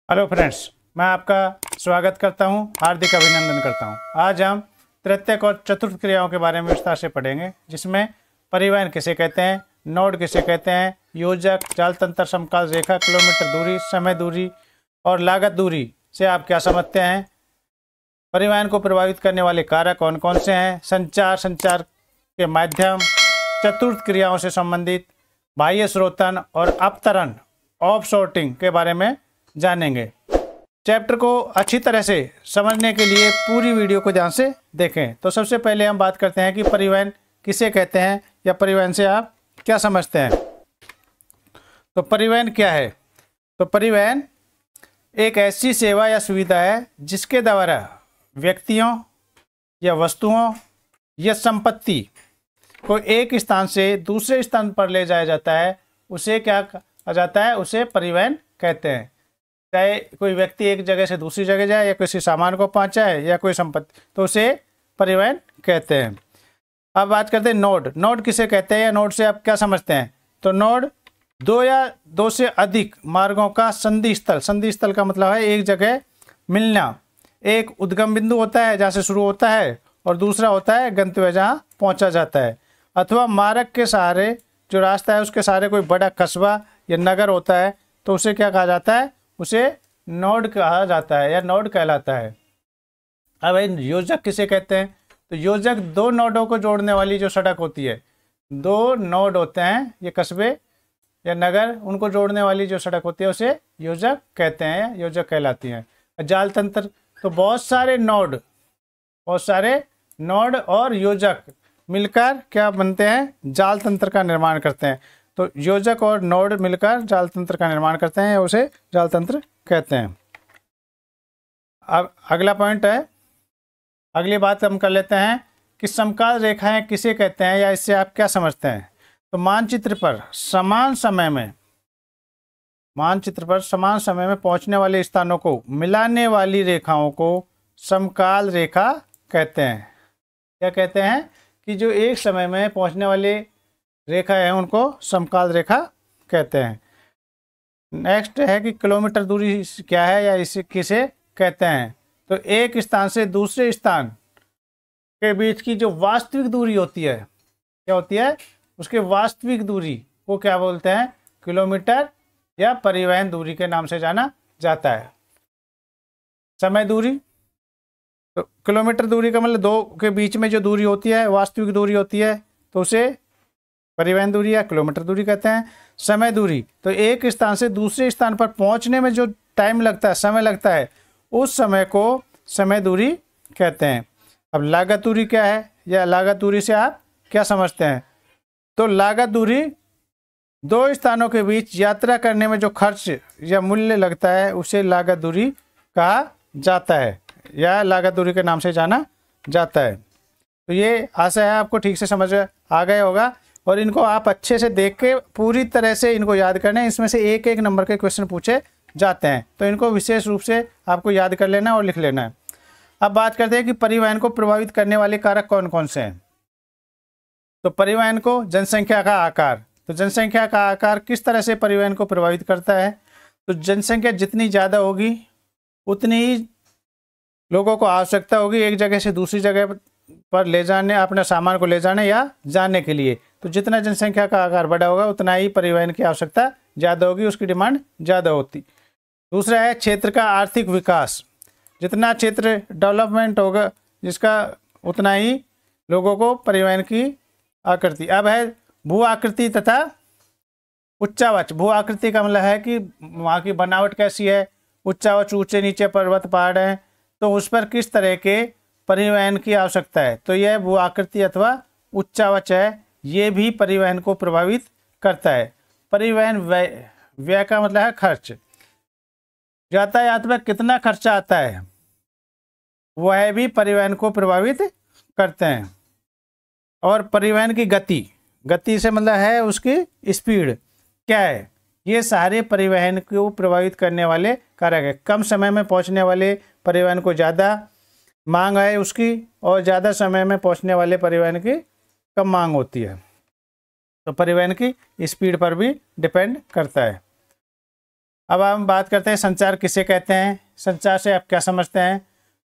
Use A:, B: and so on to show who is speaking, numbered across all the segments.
A: Hello friends, मैं आपका स्वागत करता हूं, हार्दिक अभिनंदन करता हूं। आज हम तृतीयक और चतुर्थ क्रियाओं के बारे में विस्तार से पढ़ेंगे, जिसमें परिवहन किसे कहते हैं, नोड किसे कहते हैं, योजक, जाल तंत्र, समकाल रेखा, किलोमीटर दूरी, समय दूरी और लागत दूरी से आप क्या समझते हैं, परिवहन को प्रभावित करने वाले कारक कौन कौन से हैं, संचार के माध्यम, चतुर्थ क्रियाओं से संबंधित बाह्य स्रोतन और अपतरण ऑफ सॉर्टिंग के बारे में जानेंगे। चैप्टर को अच्छी तरह से समझने के लिए पूरी वीडियो को ध्यान से देखें। तो सबसे पहले हम बात करते हैं कि परिवहन किसे कहते हैं या परिवहन से आप क्या समझते हैं। तो परिवहन क्या है? तो परिवहन एक ऐसी सेवा या सुविधा है जिसके द्वारा व्यक्तियों या वस्तुओं या संपत्ति को एक स्थान से दूसरे स्थान पर ले जाया जाता है। उसे क्या कहा जाता है? उसे परिवहन कहते हैं। चाहे कोई व्यक्ति एक जगह से दूसरी जगह जाए या किसी सामान को पहुंचाए या कोई संपत्ति, तो उसे परिवहन कहते हैं। अब बात करते हैं नोड। नोड किसे कहते हैं या नोड से आप क्या समझते हैं? तो नोड दो या दो से अधिक मार्गों का संधि स्थल। संधि स्थल का मतलब है एक जगह मिलना। एक उद्गम बिंदु होता है जहाँ से शुरू होता है और दूसरा होता है गंतव्य जहाँ पहुँचा जाता है। अथवा मार्ग के सहारे जो रास्ता है उसके सहारे कोई बड़ा कस्बा या नगर होता है, तो उसे क्या कहा जाता है? उसे नोड कहा जाता है या नोड कहलाता है। अब योजक किसे कहते हैं? तो योजक दो नोडों को जोड़ने वाली जो सड़क होती है, दो नोड होते हैं ये कस्बे या नगर, उनको जोड़ने वाली जो सड़क होती है उसे योजक कहते हैं, योजक कहलाती हैं। जाल तंत्र, तो बहुत सारे नोड और योजक मिलकर क्या बनते हैं? जाल तंत्र का निर्माण करते हैं। तो योजक और नोड मिलकर जाल तंत्र का निर्माण करते हैं, उसे जाल तंत्र कहते हैं। अब अगला पॉइंट है, अगली बात हम कर लेते हैं कि समकाल रेखाएं किसे कहते हैं या इससे आप क्या समझते हैं। तो मानचित्र पर समान समय में पहुंचने वाले स्थानों को मिलाने वाली रेखाओं को समकाल रेखा कहते हैं। क्या कहते हैं? कि जो एक समय में पहुंचने वाले रेखा है उनको समकाल रेखा कहते हैं। नेक्स्ट है कि किलोमीटर दूरी क्या है या इसे किसे कहते हैं। तो एक स्थान से दूसरे स्थान के बीच की जो वास्तविक दूरी होती है, क्या होती है? उसके वास्तविक दूरी को क्या बोलते हैं? किलोमीटर या परिवहन दूरी के नाम से जाना जाता है। समय दूरी, तो किलोमीटर दूरी का मतलब दो के बीच में जो दूरी होती है, वास्तविक दूरी होती है, तो उसे परिवहन दूरी या किलोमीटर दूरी कहते हैं। समय दूरी, तो एक स्थान से दूसरे स्थान पर पहुंचने में जो टाइम लगता है, समय लगता है, उस समय को समय दूरी कहते हैं। अब लागत दूरी क्या है या लागत दूरी से आप क्या समझते हैं? तो लागत दूरी दो स्थानों के बीच यात्रा करने में जो खर्च या मूल्य लगता है उसे लागत दूरी कहा जाता है या लागत दूरी के नाम से जाना जाता है। तो ये आशा है आपको ठीक से समझ आ गया होगा और इनको आप अच्छे से देख के पूरी तरह से इनको याद करना है। इसमें से एक एक नंबर के क्वेश्चन पूछे जाते हैं, तो इनको विशेष रूप से आपको याद कर लेना और लिख लेना है। अब बात करते हैं कि परिवहन को प्रभावित करने वाले कारक कौन कौन से हैं। तो परिवहन को जनसंख्या का आकार, तो जनसंख्या का आकार किस तरह से परिवहन को प्रभावित करता है? तो जनसंख्या जितनी ज़्यादा होगी उतनी ही लोगों को आवश्यकता होगी एक जगह से दूसरी जगह पर ले जाने, अपने सामान को ले जाने या जाने के लिए। तो जितना जनसंख्या का आकार बड़ा होगा उतना ही परिवहन की आवश्यकता ज़्यादा होगी, उसकी डिमांड ज़्यादा होती। दूसरा है क्षेत्र का आर्थिक विकास। जितना क्षेत्र डेवलपमेंट होगा जिसका, उतना ही लोगों को परिवहन की आकृति। अब है भू आकृति तथा उच्चावच। भू आकृति का मतलब है कि वहाँ की बनावट कैसी है। उच्चावच, ऊंचे नीचे पर्वत पहाड़ हैं, तो उस पर किस तरह के परिवहन की आवश्यकता है। तो यह भू आकृति अथवा उच्चावच है, ये भी परिवहन को प्रभावित करता है। परिवहन व्यय का मतलब है खर्च। यातायात में कितना खर्चा आता है, वह भी परिवहन को प्रभावित करते हैं। और परिवहन की गति से मतलब है उसकी स्पीड क्या है, ये सारे परिवहन को प्रभावित करने वाले कारक है। कम समय में पहुंचने वाले परिवहन को ज़्यादा मांग है उसकी, और ज़्यादा समय में पहुंचने वाले परिवहन की कम मांग होती है। तो परिवहन की स्पीड पर भी डिपेंड करता है। अब हम बात करते हैं संचार किसे कहते हैं, संचार से आप क्या समझते हैं।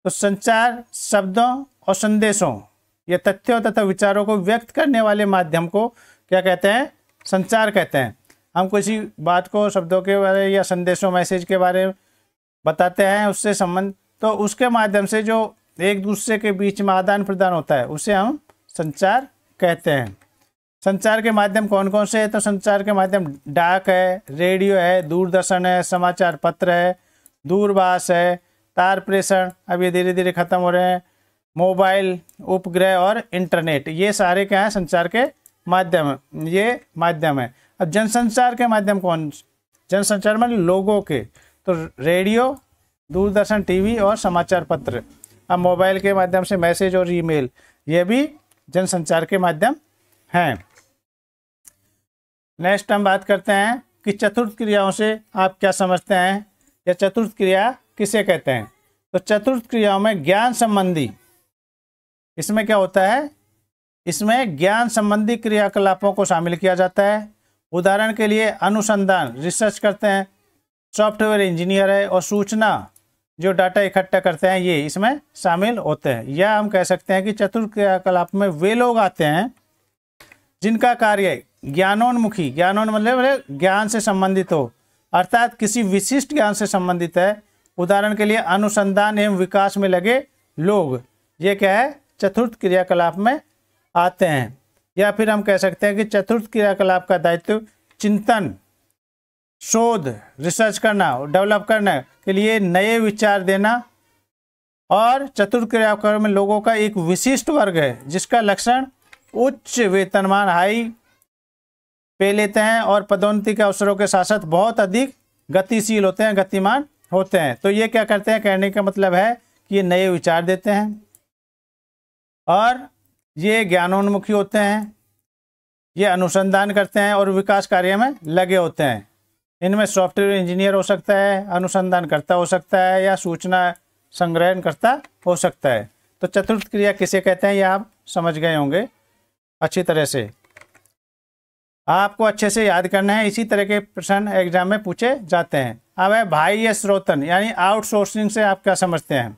A: तो संचार शब्दों और संदेशों या तथ्यों तथा विचारों को व्यक्त करने वाले माध्यम को क्या कहते हैं, संचार कहते हैं। हम किसी बात को शब्दों के बारे या संदेशों मैसेज के बारे में बताते हैं, उससे संबंध, तो उसके माध्यम से जो एक दूसरे के बीच में आदान प्रदान होता है उसे हम संचार कहते हैं। संचार के माध्यम कौन कौन से हैं, तो संचार के माध्यम डाक है, रेडियो है, दूरदर्शन है, समाचार पत्र है, दूरभाष है, तार प्रेषण अब ये धीरे धीरे खत्म हो रहे हैं, मोबाइल, उपग्रह और इंटरनेट, ये सारे क्या हैं, संचार के माध्यम, ये माध्यम है। अब जनसंचार के माध्यम कौन, जनसंचार में लोगों के, तो रेडियो, दूरदर्शन, टीवी और समाचार पत्र। अब मोबाइल के माध्यम से मैसेज और ईमेल, ये भी जनसंचार के माध्यम हैं। नेक्स्ट हम बात करते हैं कि चतुर्थ क्रियाओं से आप क्या समझते हैं या चतुर्थ क्रिया किसे कहते हैं। तो चतुर्थ क्रियाओं में ज्ञान संबंधी, इसमें क्या होता है, इसमें ज्ञान संबंधी क्रियाकलापों को शामिल किया जाता है। उदाहरण के लिए अनुसंधान, रिसर्च करते हैं, सॉफ्टवेयर इंजीनियर है, और सूचना जो डाटा इकट्ठा करते हैं, ये इसमें शामिल होते हैं। या हम कह सकते हैं कि चतुर्थ क्रियाकलाप में वे लोग आते हैं जिनका कार्य ज्ञानोन्मुखी, ज्ञानोन मतलब ज्ञान से संबंधित हो, अर्थात किसी विशिष्ट ज्ञान से संबंधित है। उदाहरण के लिए अनुसंधान एवं विकास में लगे लोग, ये क्या है, चतुर्थ क्रियाकलाप में आते हैं। या फिर हम कह सकते हैं कि चतुर्थ क्रियाकलाप का दायित्व चिंतन, शोध, रिसर्च करना, डेवलप करने के लिए नए विचार देना, और चतुर्थ क्रियाकलाप में लोगों का एक विशिष्ट वर्ग है जिसका लक्षण उच्च वेतनमान, हाई पे लेते हैं और पदोन्नति के अवसरों के साथ साथ बहुत अधिक गतिशील होते हैं, गतिमान होते हैं। तो ये क्या करते हैं, कहने का मतलब है कि ये नए विचार देते हैं और ये ज्ञानोन्मुखी होते हैं, ये अनुसंधान करते हैं और विकास कार्य में लगे होते हैं। इनमें सॉफ्टवेयर इंजीनियर हो सकता है, अनुसंधानकर्ता हो सकता है, या सूचना संग्रहणकर्ता हो सकता है। तो चतुर्थ क्रिया किसे कहते हैं ये आप समझ गए होंगे अच्छी तरह से। आपको अच्छे से याद करना है, इसी तरह के प्रश्न एग्जाम में पूछे जाते हैं। अब है बाह्य स्रोतन यानी आउटसोर्सिंग से आप क्या समझते हैं।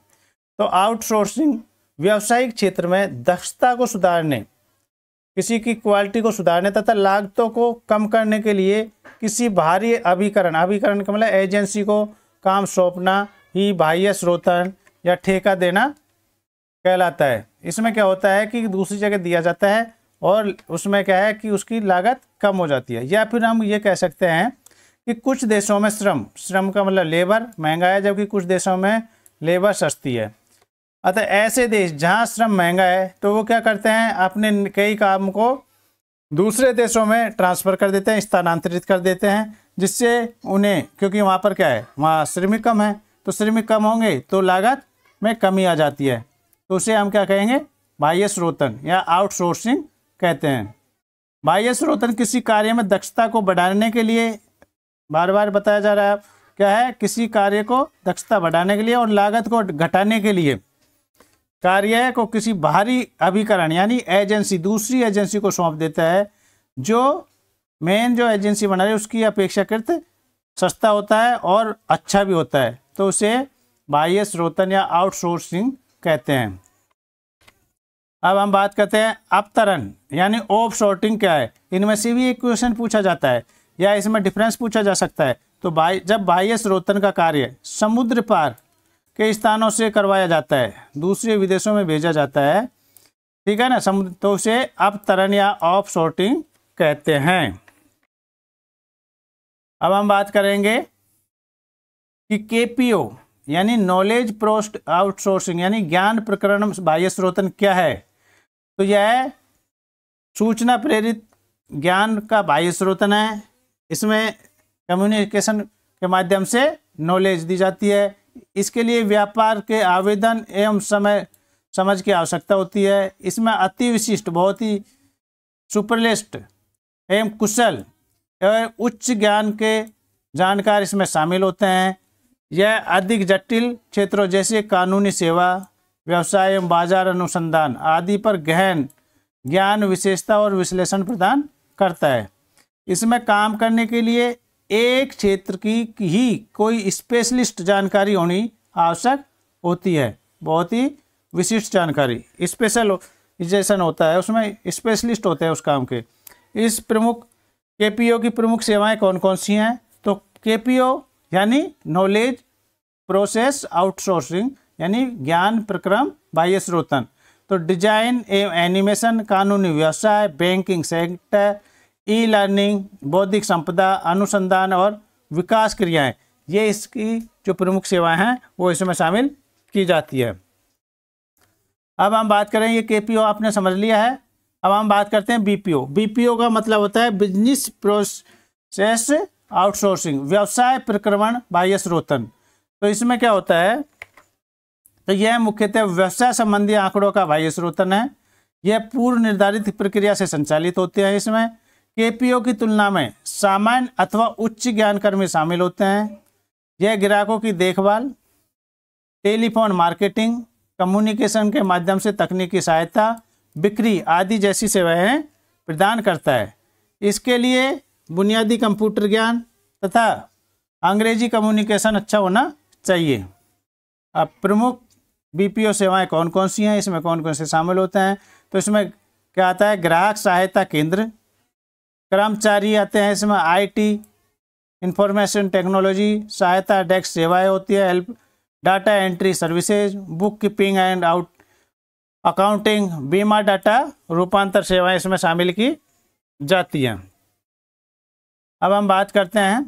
A: तो आउटसोर्सिंग व्यावसायिक क्षेत्र में दक्षता को सुधारने, किसी की क्वालिटी को सुधारने तथा लागतों को कम करने के लिए किसी बाहरी अभिकरण, अभिकरण का मतलब एजेंसी को काम सौंपना ही बाह्य स्रोतन या ठेका देना कहलाता है। इसमें क्या होता है कि दूसरी जगह दिया जाता है और उसमें क्या है कि उसकी लागत कम हो जाती है। या फिर हम ये कह सकते हैं कि कुछ देशों में श्रम का मतलब लेबर महंगा है, जबकि कुछ देशों में लेबर सस्ती है। अतः ऐसे देश जहाँ श्रम महंगा है तो वो क्या करते हैं, अपने कई काम को दूसरे देशों में ट्रांसफ़र कर देते हैं, स्थानांतरित कर देते हैं, जिससे उन्हें, क्योंकि वहाँ पर क्या है, वहाँ श्रमिक कम है, तो श्रमिक कम होंगे तो लागत में कमी आ जाती है। तो उसे हम क्या कहेंगे, बाह्य स्रोतन या आउटसोर्सिंग कहते हैं। बाह्य स्रोतन किसी कार्य में दक्षता को बढ़ाने के लिए, बार बार बताया जा रहा है क्या है, किसी कार्य को दक्षता बढ़ाने के लिए और लागत को घटाने के लिए कार्य को किसी बाहरी अभिकरण यानी एजेंसी, दूसरी एजेंसी को सौंप देता है, जो मेन जो एजेंसी बना रही है उसकी अपेक्षाकृत सस्ता होता है और अच्छा भी होता है। तो उसे बाह्य स्रोतन या आउटसोर्सिंग कहते हैं। अब हम बात करते हैं अपतरण यानी ऑफ सॉर्टिंग क्या है। इनमें से भी एक क्वेश्चन पूछा जाता है या इसमें डिफरेंस पूछा जा सकता है। तो जब बाह्य स्रोतन का कार्य समुद्र पार के स्थानों से करवाया जाता है, दूसरे विदेशों में भेजा जाता है, ठीक है ना, समुद्र, तो उसे अपतरण या ऑफ सॉर्टिंग कहते हैं। अब हम बात करेंगे कि केपीओ यानी नॉलेज प्रोस्ट आउटसोर्सिंग यानी ज्ञान प्रकरण बाह्य स्रोतन क्या है। तो यह सूचना प्रेरित ज्ञान का बाह्य स्रोतन है। इसमें कम्युनिकेशन के माध्यम से नॉलेज दी जाती है। इसके लिए व्यापार के आवेदन एवं समझ की आवश्यकता होती है। इसमें अति विशिष्ट, बहुत ही सुपरलिस्ट एवं कुशल एवं उच्च ज्ञान के जानकार इसमें शामिल होते हैं। यह अधिक जटिल क्षेत्रों जैसे कानूनी सेवा, व्यवसाय एवं बाजार अनुसंधान आदि पर गहन ज्ञान, विशेषता और विश्लेषण प्रदान करता है। इसमें काम करने के लिए एक क्षेत्र की ही कोई स्पेशलिस्ट जानकारी होनी आवश्यक होती है। बहुत ही विशिष्ट जानकारी, स्पेशलाइजेशन होता है, उसमें स्पेशलिस्ट होते हैं उस काम के। इस प्रमुख केपीओ की प्रमुख सेवाएं कौन कौन सी हैं? तो केपीओ यानी नॉलेज प्रोसेस आउटसोर्सिंग, यानी ज्ञान प्रक्रम बाह्य स्रोतन। तो डिजाइन एवं एनिमेशन, कानूनी व्यवसाय, बैंकिंग सेक्टर, ई लर्निंग, बौद्धिक संपदा, अनुसंधान और विकास क्रियाएं, ये इसकी जो प्रमुख सेवाएं हैं वो इसमें शामिल की जाती है। अब हम बात करें, ये केपीओ आपने समझ लिया है। अब हम बात करते हैं बीपीओ। बीपीओ का मतलब होता है बिजनेस प्रोसेस आउटसोर्सिंग, व्यवसाय प्रक्रमण बाह्य स्रोतन। तो इसमें क्या होता है? तो यह मुख्यतः व्यवसाय संबंधी आंकड़ों का बाह्य स्रोतन है। यह पूर्व निर्धारित प्रक्रिया से संचालित होते हैं। इसमें केपीओ की तुलना में सामान्य अथवा उच्च ज्ञान कर्मी शामिल होते हैं। यह ग्राहकों की देखभाल, टेलीफोन मार्केटिंग, कम्युनिकेशन के माध्यम से तकनीकी सहायता, बिक्री आदि जैसी सेवाएं प्रदान करता है। इसके लिए बुनियादी कंप्यूटर ज्ञान तथा अंग्रेजी कम्युनिकेशन अच्छा होना चाहिए। अब प्रमुख बीपीओ सेवाएं कौन कौन सी हैं, इसमें कौन कौन से शामिल होते हैं? तो इसमें क्या आता है? ग्राहक सहायता केंद्र, कर्मचारी आते हैं इसमें, आईटी इंफॉर्मेशन टेक्नोलॉजी सहायता डेस्क सेवाएं होती है, help data entry services, book keeping and accounting, बीमा डाटा रूपांतर सेवाएं इसमें शामिल की जाती हैं। अब हम बात करते हैं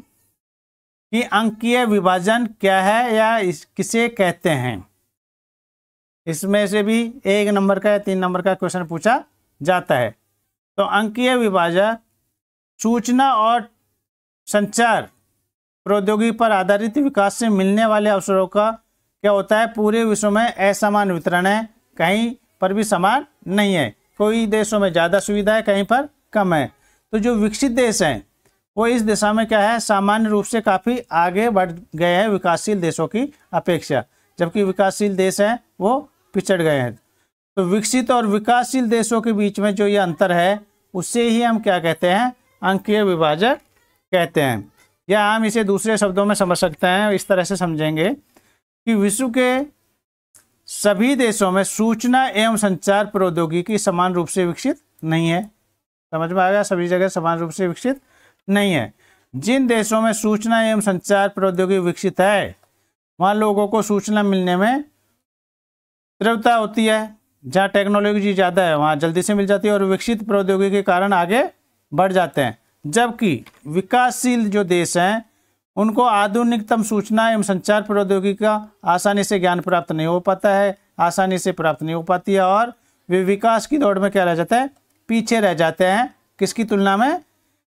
A: कि अंकीय विभाजन क्या है या किसे कहते हैं। इसमें से भी 1 नंबर का या 3 नंबर का क्वेश्चन पूछा जाता है। तो अंकीय विभाजन सूचना और संचार प्रौद्योगिकी पर आधारित विकास से मिलने वाले अवसरों का क्या होता है? पूरे विश्व में असमान वितरण है, कहीं पर भी समान नहीं है। कोई देशों में ज़्यादा सुविधा है, कहीं पर कम है। तो जो विकसित देश हैं वो इस दिशा में क्या है? सामान्य रूप से काफ़ी आगे बढ़ गए हैं विकासशील देशों की अपेक्षा, जबकि विकासशील देश हैं वो पिछड़ गए हैं। तो विकसित और विकासशील देशों के बीच में जो ये अंतर है उससे ही हम क्या कहते हैं? अंकीय विभाजन कहते हैं। या हम इसे दूसरे शब्दों में समझ सकते हैं, इस तरह से समझेंगे कि विश्व के सभी देशों में सूचना एवं संचार प्रौद्योगिकी समान रूप से विकसित नहीं है। समझ में आ गया? सभी जगह समान रूप से विकसित नहीं है। जिन देशों में सूचना एवं संचार प्रौद्योगिकी विकसित है वहाँ लोगों को सूचना मिलने में तीव्रता होती है। जहाँ टेक्नोलॉजी ज़्यादा है वहाँ जल्दी से मिल जाती है और विकसित प्रौद्योगिकी के कारण आगे बढ़ जाते हैं। जबकि विकासशील जो देश हैं उनको आधुनिकतम सूचना एवं संचार प्रौद्योगिकी का आसानी से ज्ञान प्राप्त नहीं हो पाता है, आसानी से प्राप्त नहीं हो पाती है और वे विकास की दौड़ में क्या रह जाते हैं? पीछे रह जाते हैं। किसकी तुलना में?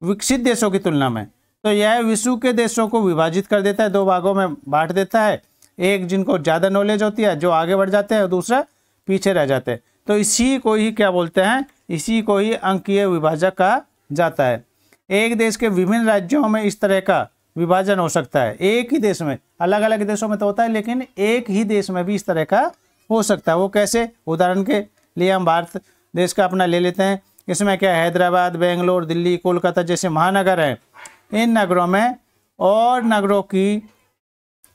A: विकसित देशों की तुलना में। तो यह विश्व के देशों को विभाजित कर देता है, 2 भागों में बांट देता है। एक जिनको ज़्यादा नॉलेज होती है जो आगे बढ़ जाते हैं और दूसरा पीछे रह जाते हैं। तो इसी को ही क्या बोलते हैं? इसी को ही अंकीय विभाजक कहा जाता है। एक देश के विभिन्न राज्यों में इस तरह का विभाजन हो सकता है। एक ही देश में, अलग अलग देशों में तो होता है, लेकिन एक ही देश में भी इस तरह का हो सकता है। वो कैसे? उदाहरण के लिए हम भारत देश का अपना ले लेते हैं। इसमें क्या? हैदराबाद, बेंगलोर, दिल्ली, कोलकाता जैसे महानगर हैं। इन नगरों में और नगरों की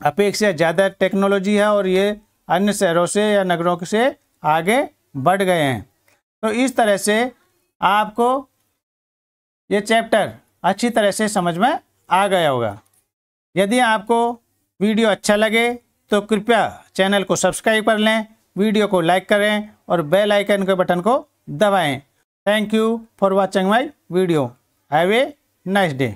A: अपेक्षा ज़्यादा टेक्नोलॉजी है और ये अन्य शहरों से या नगरों से आगे बढ़ गए हैं। तो इस तरह से आपको ये चैप्टर अच्छी तरह से समझ में आ गया होगा। यदि आपको वीडियो अच्छा लगे तो कृपया चैनल को सब्सक्राइब कर लें, वीडियो को लाइक करें और बेल आइकन के बटन को दबाएं। Thank you for watching my video. Have a nice day.